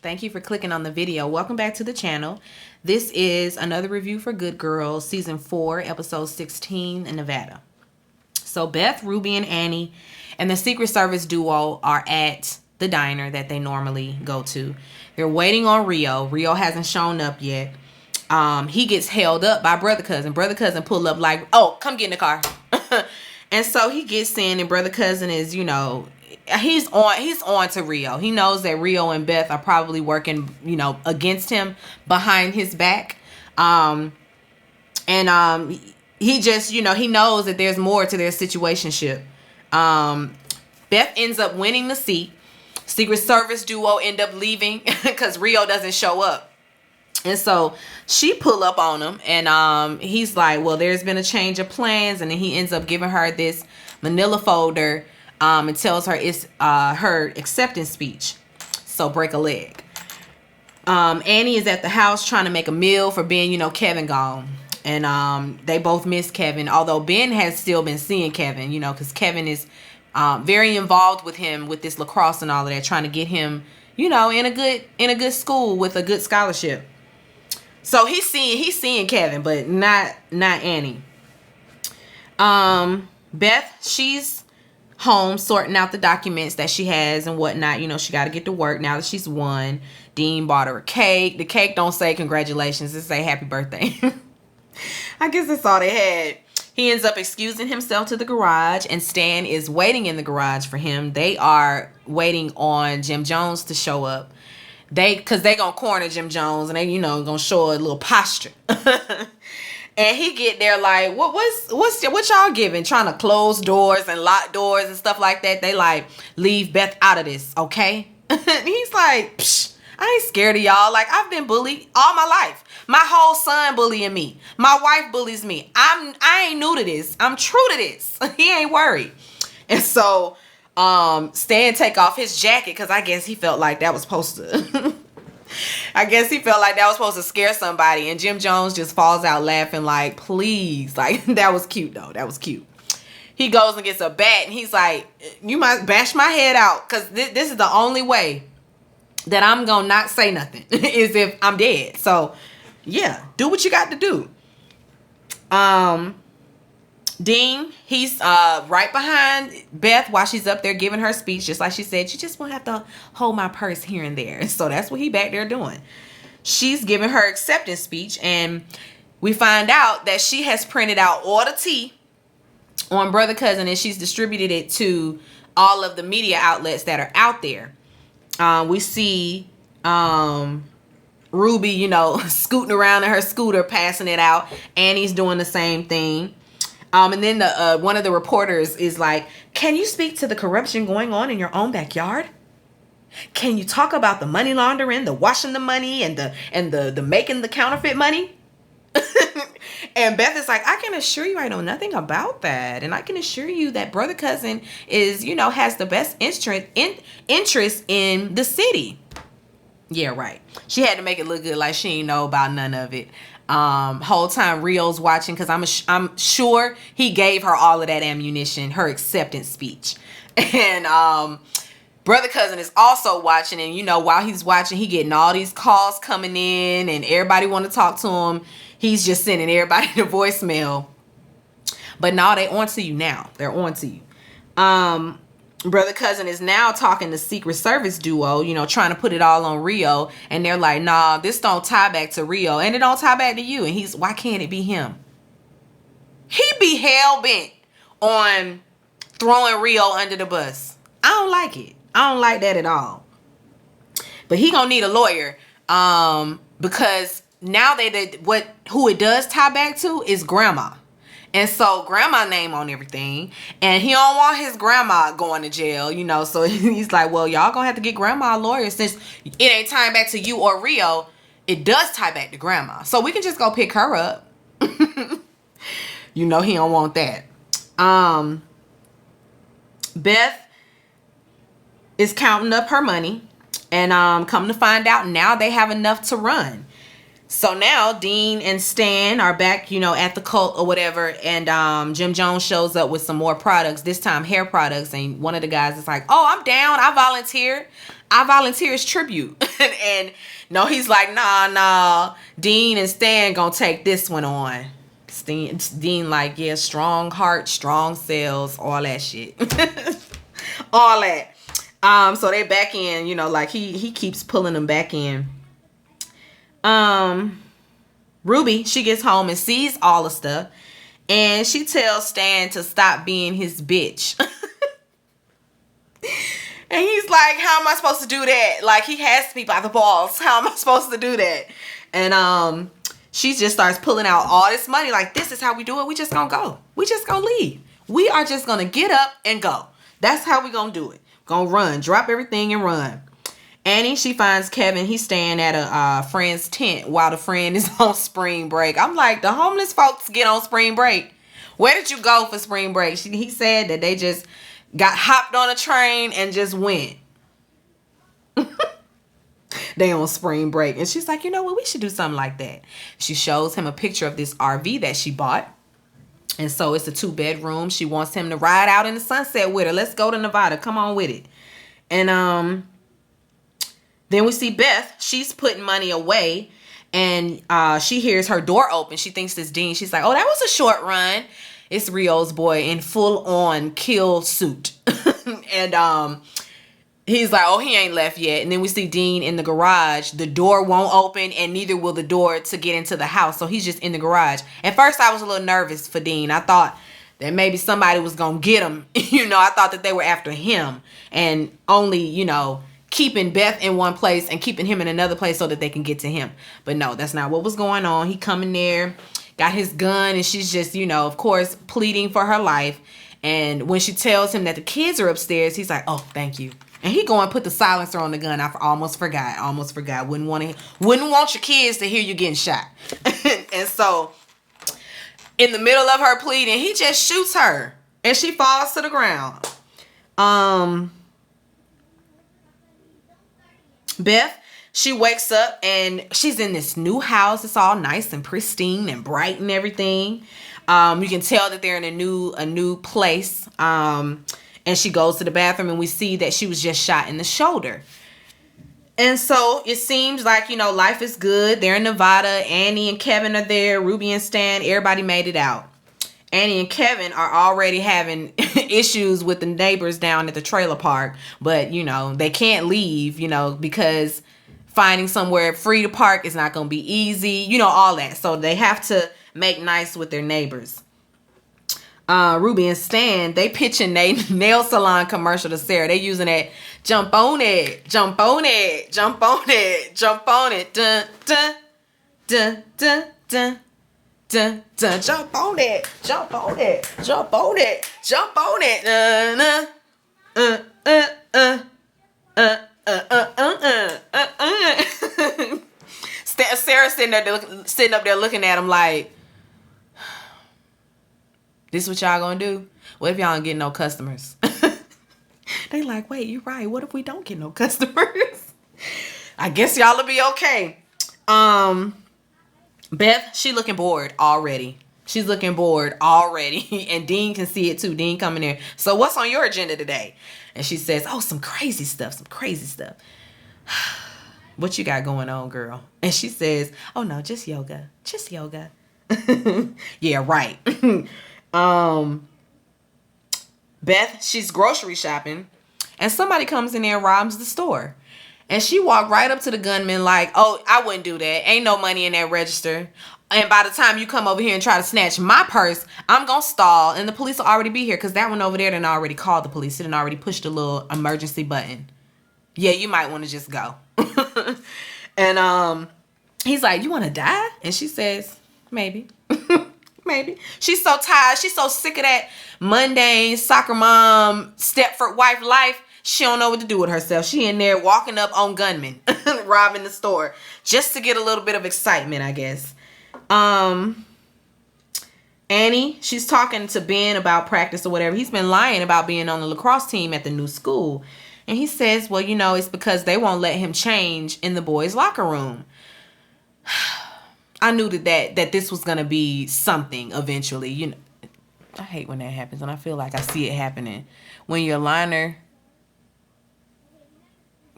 Thank you for clicking on the video. Welcome back to the channel. This is another review for Good Girls, Season 4, Episode 16 in Nevada. So Beth, Ruby, and Annie and the Secret Service duo are at the diner that they normally go to. They're waiting on Rio. Rio hasn't shown up yet. He gets held up by Brother Cousin. Brother Cousin pull up like, oh, come get in the car. And so he gets in, and Brother Cousin is, you know, he's on to Rio. He knows that Rio and Beth are probably working, you know, against him behind his back. He just, you know, he knows that there's more to their situationship. Beth ends up winning the seat. Secret Service duo end up leaving because Rio doesn't show up. And so she pull up on him, and he's like, well, there's been a change of plans. And then he ends up giving her this manila folder and tells her it's her acceptance speech. So break a leg. Annie is at the house trying to make a meal for Ben, you know, Kevin gone. And they both miss Kevin, although Ben has still been seeing Kevin, you know, because Kevin is very involved with him with this lacrosse and all of that, trying to get him, you know, in a good school with a good scholarship. So he's seeing Kevin, but not Annie. Beth, she's home sorting out the documents that she has and whatnot. You know, she got to get to work now that she's won. Dean bought her a cake. The cake don't say congratulations. It say happy birthday. I guess that's all they had. He ends up excusing himself to the garage, and Stan is waiting in the garage for him. They are waiting on Jim Jones to show up. Cause they gonna corner Jim Jones, and they, you know, gonna show a little posture. And he get there like, what y'all giving? Trying to close doors and lock doors and stuff like that. They like, leave Beth out of this, okay? And he's like, psh, I ain't scared of y'all. Like, I've been bullied all my life. My whole son bullying me. My wife bullies me. I ain't new to this. I'm true to this. He ain't worried. And so Stan take off his jacket because I guess he felt like that was supposed to scare somebody, and Jim Jones just falls out laughing like, please. Like, that was cute though. That was cute. He goes and gets a bat, and he's like, you might bash my head out, because this is the only way that I'm gonna not say nothing is if I'm dead. So yeah, do what you got to do. Dean, he's right behind Beth while she's up there giving her speech. Just like she said, you just won't have to hold my purse here and there. So that's what he back there doing. She's giving her acceptance speech, and we find out that she has printed out all the tea on Brother Cousin, and she's distributed it to all of the media outlets that are out there. We see Ruby, you know, scooting around in her scooter, passing it out. Annie's doing the same thing. And then one of the reporters is like, can you speak to the corruption going on in your own backyard? Can you talk about the money laundering, the washing the money, and the making the counterfeit money? And Beth is like, I can assure you I know nothing about that. And I can assure you that Brother Cousin is, you know, has the best interest in the city. Yeah, right. She had to make it look good like she ain't know about none of it. Whole time Rio's watching, because I'm sure he gave her all of that ammunition, her acceptance speech. And Brother Cousin is also watching, and you know, while he's watching, he getting all these calls coming in, and everybody want to talk to him. He's just sending everybody to voicemail. But no, they on to you now. They're on to you. Brother Cousin is now talking to Secret Service duo, you know, trying to put it all on Rio. And they're like, nah, this don't tie back to Rio. And it don't tie back to you. And why can't it be him? He be hell-bent on throwing Rio under the bus. I don't like it. I don't like that at all. But he gonna need a lawyer. Because now who it does tie back to is Grandma. And so Grandma name on everything, and he don't want his grandma going to jail, you know. So he's like, well, y'all gonna have to get Grandma a lawyer, since it ain't tying back to you or Rio. It does tie back to Grandma, so we can just go pick her up. You know, he don't want that. Beth is counting up her money, and come to find out, now they have enough to run. So now Dean and Stan are back, at the cult or whatever, and Jim Jones shows up with some more products, this time hair products, and one of the guys is like, "Oh, I'm down. I volunteer. I volunteer as tribute." and no, he's like, "Nah. Dean and Stan gonna take this one on." Dean like, "Yeah, strong heart, strong cells, all that shit." All that. So they back in, like he keeps pulling them back in. Ruby, she gets home and sees all the stuff, and she tells Stan to stop being his bitch. And he's like, "How am I supposed to do that? Like, he has me by the balls. How am I supposed to do that?" And she just starts pulling out all this money. Like, "This is how we do it. We just gonna go. We just gonna leave. We are just gonna get up and go. That's how we gonna do it. Gonna run. Drop everything and run." Annie, she finds Kevin. He's staying at a friend's tent while the friend is on spring break. I'm like, the homeless folks get on spring break. Where did you go for spring break? He said that they just got hopped on a train and just went. They on spring break. And she's like, "You know what? We should do something like that." She shows him a picture of this RV that she bought. And so it's a 2-bedroom. She wants him to ride out in the sunset with her. "Let's go to Nevada. Come on with it." And then we see Beth. She's putting money away, and she hears her door open. She thinks it's Dean. She's like, "Oh, that was a short run." It's Rio's boy in full-on kill suit. And he's like, "Oh, he ain't left yet." And then we see Dean in the garage. The door won't open, and neither will the door to get into the house. So he's just in the garage. At first, I was a little nervous for Dean. I thought that maybe somebody was going to get him. I thought that they were after him and only, keeping Beth in one place and keeping him in another place so that they can get to him. But no, that's not what was going on. He coming there, got his gun, and she's just, of course, pleading for her life. And when she tells him that the kids are upstairs, he's like, "Oh, thank you." And he go and put the silencer on the gun. I almost forgot. Wouldn't want your kids to hear you getting shot. And so in the middle of her pleading, he just shoots her and she falls to the ground. Beth, she wakes up and she's in this new house. It's all nice and pristine and bright and everything. You can tell that they're in a new place. And she goes to the bathroom and we see that she was just shot in the shoulder. And so it seems like, life is good. They're in Nevada. Annie and Kevin are there. Ruby and Stan, everybody made it out. Annie and Kevin are already having issues with the neighbors down at the trailer park. But, they can't leave, because finding somewhere free to park is not going to be easy. All that. So they have to make nice with their neighbors. Ruby and Stan, they pitching a nail salon commercial to Sarah. They using that jump on it, jump on it, jump on it, jump on it, dun, dun, dun, dun, dun. Dun, dun, jump on it, jump on it, jump on it, jump on it. Sarah sitting up there looking at him like, "This what y'all gonna do? What if y'all don't get no customers?" They like, "Wait, you're right. What if we don't get no customers?" I guess y'all will be okay. Beth, she looking bored already. She's looking bored already. And Dean can see it too. Dean coming in. "So what's on your agenda today?" And she says, "Oh, some crazy stuff. What you got going on, girl?" And she says, "Oh, no, just yoga. Just yoga." Yeah, right. Beth, she's grocery shopping. And somebody comes in there and robs the store. And she walked right up to the gunman like, "Oh, I wouldn't do that. Ain't no money in that register. And by the time you come over here and try to snatch my purse, I'm going to stall. And the police will already be here." Because that one over there done already called the police. It done already pushed the little emergency button. Yeah, you might want to just go. And he's like, "You want to die?" And she says, "Maybe." Maybe. She's so tired. She's so sick of that mundane soccer mom, Stepford wife life. She don't know what to do with herself. She in there walking up on gunmen, robbing the store, just to get a little bit of excitement, I guess. Annie, she's talking to Ben about practice or whatever. He's been lying about being on the lacrosse team at the new school. And he says, "Well, it's because they won't let him change in the boys' locker room." I knew that this was gonna be something eventually. You know, I hate when that happens, and I feel like I see it happening when your liner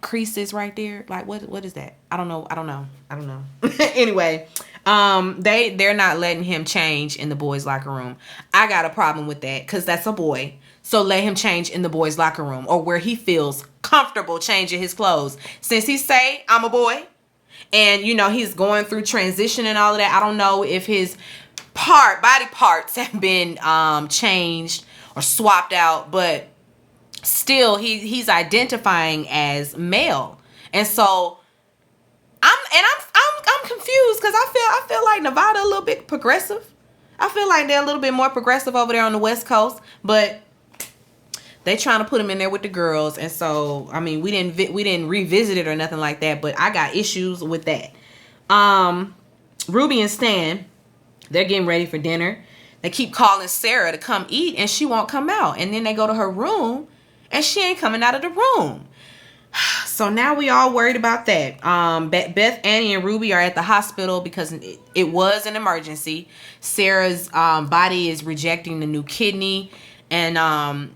creases right there. Like what is that? I don't know. Anyway, they're not letting him change in the boys' locker room. I got a problem with that because that's a boy. So let him change in the boys' locker room or where he feels comfortable changing his clothes. Since he say I'm a boy, and you know he's going through transition and all of that. I don't know if his body parts have been changed or swapped out, but still he's identifying as male. And so I'm confused because I feel like Nevada a little bit progressive. I feel like they're a little bit more progressive over there on the West Coast, but they trying to put him in there with the girls. And so I mean we didn't revisit it or nothing like that, but I got issues with that. Ruby and Stan, they're getting ready for dinner. They keep calling Sarah to come eat and she won't come out. And then they go to her room and she ain't coming out of the room. So now we all worried about that. Beth, Annie, and Ruby are at the hospital because it was an emergency. Sarah's body is rejecting the new kidney. And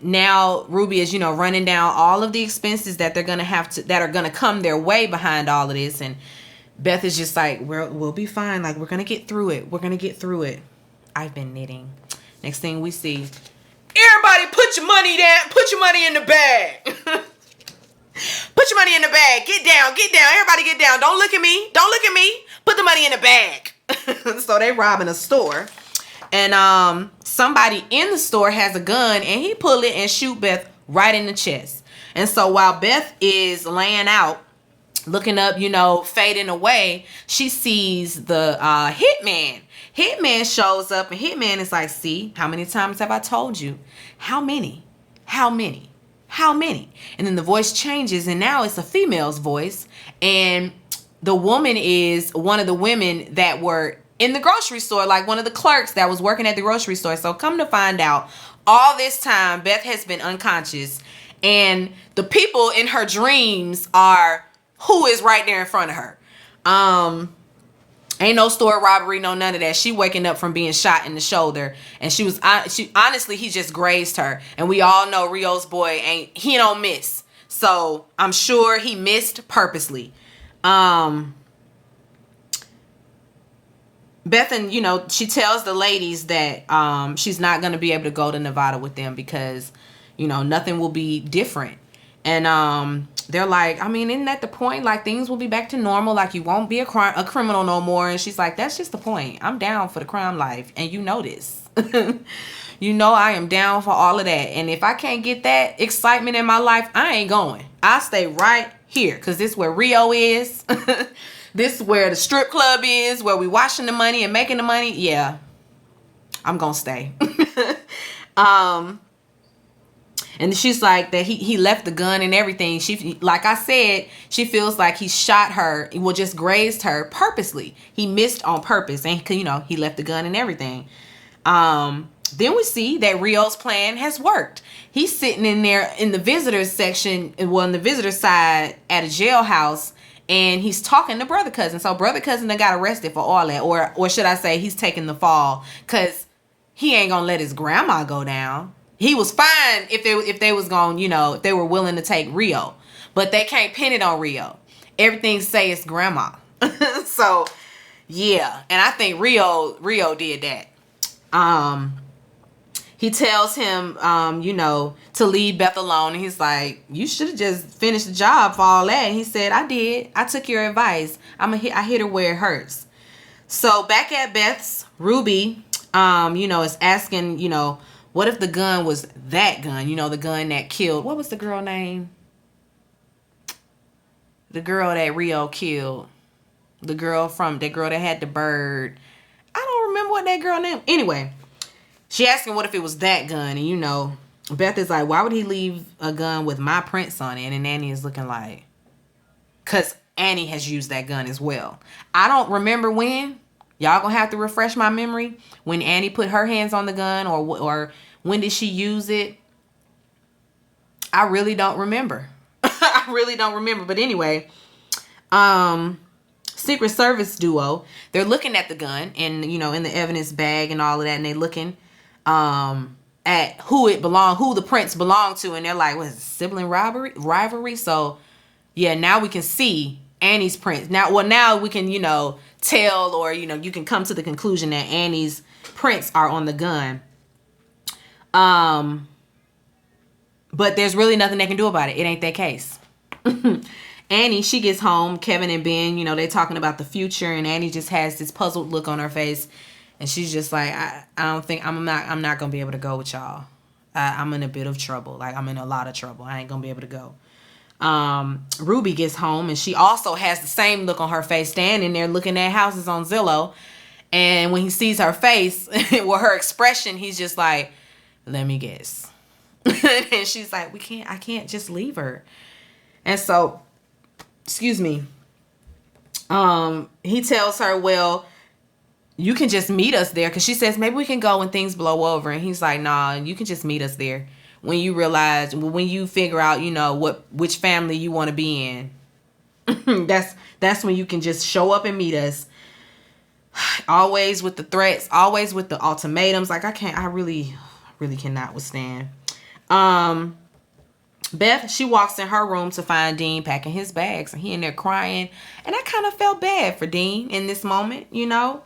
now Ruby is, running down all of the expenses that they're going to have to, that are going to come their way behind all of this. And Beth is just like, we'll be fine. Like, we're going to get through it. We're going to get through it. I've been knitting. Next thing we see, everybody put your money down. Put your money in the bag. Put your money in the bag. Get down. Get down. Everybody get down. Don't look at me. Don't look at me. Put the money in the bag. So they robbing a store. And somebody in the store has a gun and he pull it and shoot Beth right in the chest. And so while Beth is laying out, looking up, fading away, she sees the hitman. Hitman shows up and Hitman is like, see, how many times have I told you? How many? How many? How many? And then the voice changes and now it's a female's voice. And the woman is one of the women that were in the grocery store, like one of the clerks that was working at the grocery store. So come to find out, all this time, Beth has been unconscious. And the people in her dreams are who is right there in front of her. Ain't no store robbery, no none of that. She waking up from being shot in the shoulder. And she honestly, he just grazed her. And we all know Rio's boy he don't miss. So I'm sure he missed purposely. Beth, and she tells the ladies that she's not going to be able to go to Nevada with them because, nothing will be different. And they're like, I mean, isn't that the point? Like, things will be back to normal. Like, you won't be a criminal no more. And she's like, that's just the point. I'm down for the crime life. And you know this. I am down for all of that. And if I can't get that excitement in my life, I ain't going. I stay right here because this is where Rio is. This is where the strip club is, where we washing the money and making the money. Yeah, I'm going to stay. And she's like that he left the gun and everything. She, like I said, she feels like he shot her, just grazed her purposely. He missed on purpose. And, he left the gun and everything. Then we see that Rio's plan has worked. He's sitting in there in the visitors section, in the visitor side at a jailhouse. And he's talking to Brother Cousin. So Brother Cousin done got arrested for all that. Or should I say he's taking the fall. Because he ain't going to let his grandma go down. He was fine if they was going, if they were willing to take Rio. But they can't pin it on Rio. Everything say it's grandma. So, yeah. And I think Rio did that. He tells him, to leave Beth alone. And he's like, you should have just finished the job for all that. And he said, I did. I took your advice. I hit her where it hurts. So back at Beth's, Ruby, is asking, what if the gun was that gun? The gun that killed. What was the girl name? The girl that Rio killed. The girl that had the bird. I don't remember what that girl name. Anyway. She asking what if it was that gun. And, Beth is like, why would he leave a gun with my prints on it? And Annie is looking like, because Annie has used that gun as well. I don't remember when. Y'all gonna have to refresh my memory. When Annie put her hands on the gun or when did she use it? I really don't remember. I really don't remember. But anyway, Secret Service duo, they're looking at the gun and, you know, in the evidence bag and all of that, and they looking at who the prints belong to, and they're like, what is it, sibling rivalry? So yeah, now we can see Annie's prints. Now we can, you know, tell, or, you know, you can come to the conclusion that Annie's prints are on the gun. But there's really nothing they can do about it. It ain't their case. Annie, she gets home. Kevin and Ben, you know, they talking about the future, and Annie just has this puzzled look on her face, and she's just like, I don't think I'm not gonna be able to go with y'all. I'm in a bit of trouble. Like, I'm in a lot of trouble. I ain't gonna be able to go. Ruby gets home, and she also has the same look on her face, standing there looking at houses on Zillow. And when he sees her face with her expression, he's just like, let me guess. And she's like, I can't just leave her. And so, excuse me, he tells her, well, you can just meet us there, because she says maybe we can go when things blow over. And he's like, nah, you can just meet us there when you figure out, you know, which family you want to be in. That's when you can just show up and meet us. Always with the threats, always with the ultimatums. Like, I really cannot withstand. Beth, she walks in her room to find Dean packing his bags, and he in there crying. And I kind of felt bad for Dean in this moment, you know.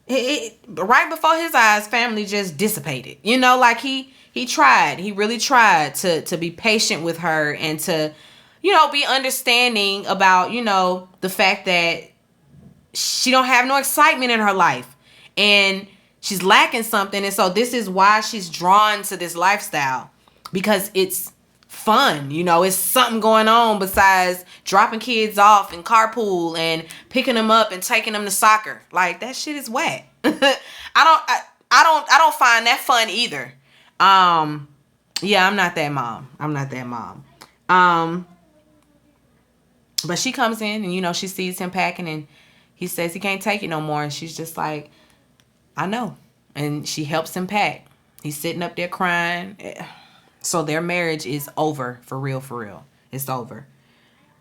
Right before his eyes, family just dissipated. You know, like he really tried to be patient with her, and to, you know, be understanding about, you know, the fact that she don't have no excitement in her life, and she's lacking something. And so this is why she's drawn to this lifestyle, because it's fun, you know, it's something going on besides dropping kids off and carpool and picking them up and taking them to soccer. Like, that shit is whack. I don't find that fun either. Yeah, I'm not that mom. But she comes in, and, you know, she sees him packing, and he says he can't take it no more. And she's just like, I know. And she helps him pack. He's sitting up there crying. So their marriage is over, for real. It's over.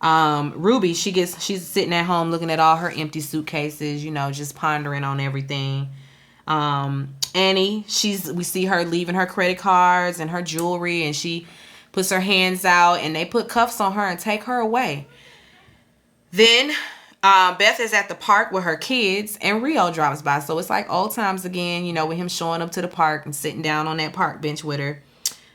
Ruby, she's sitting at home looking at all her empty suitcases, you know, just pondering on everything. Annie, we see her leaving her credit cards and her jewelry, and she puts her hands out, and they put cuffs on her and take her away. Then Beth is at the park with her kids, and Rio drops by. So it's like old times again, you know, with him showing up to the park and sitting down on that park bench with her.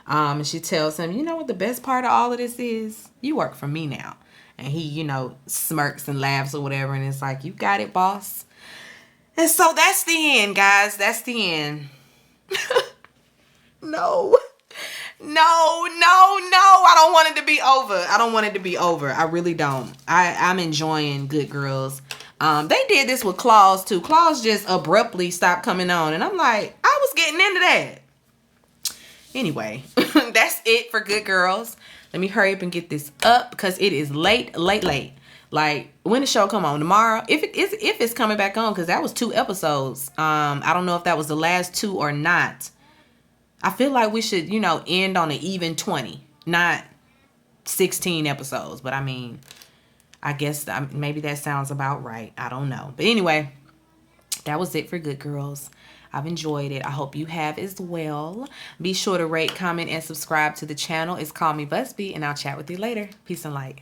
And she tells him, you know what the best part of all of this is? You work for me now. And he, you know, smirks and laughs or whatever. And it's like, you got it, boss. And so that's the end, guys. That's the end. No. I don't want it to be over. I really don't. I'm enjoying Good Girls. They did this with Claws too. Claws just abruptly stopped coming on. And I'm like, I was getting into that. Anyway, that's it for Good Girls. Let me hurry up and get this up, because it is late. Like, when the show come on? Tomorrow? If it's coming back on, because that was 2 episodes. I don't know if that was the last 2 or not. I feel like we should, you know, end on an even 20, not 16 episodes. But I mean, I guess maybe that sounds about right. I don't know. But anyway, that was it for Good Girls. I've enjoyed it. I hope you have as well. Be sure to rate, comment, and subscribe to the channel. It's Call Me Busby, and I'll chat with you later. Peace and light.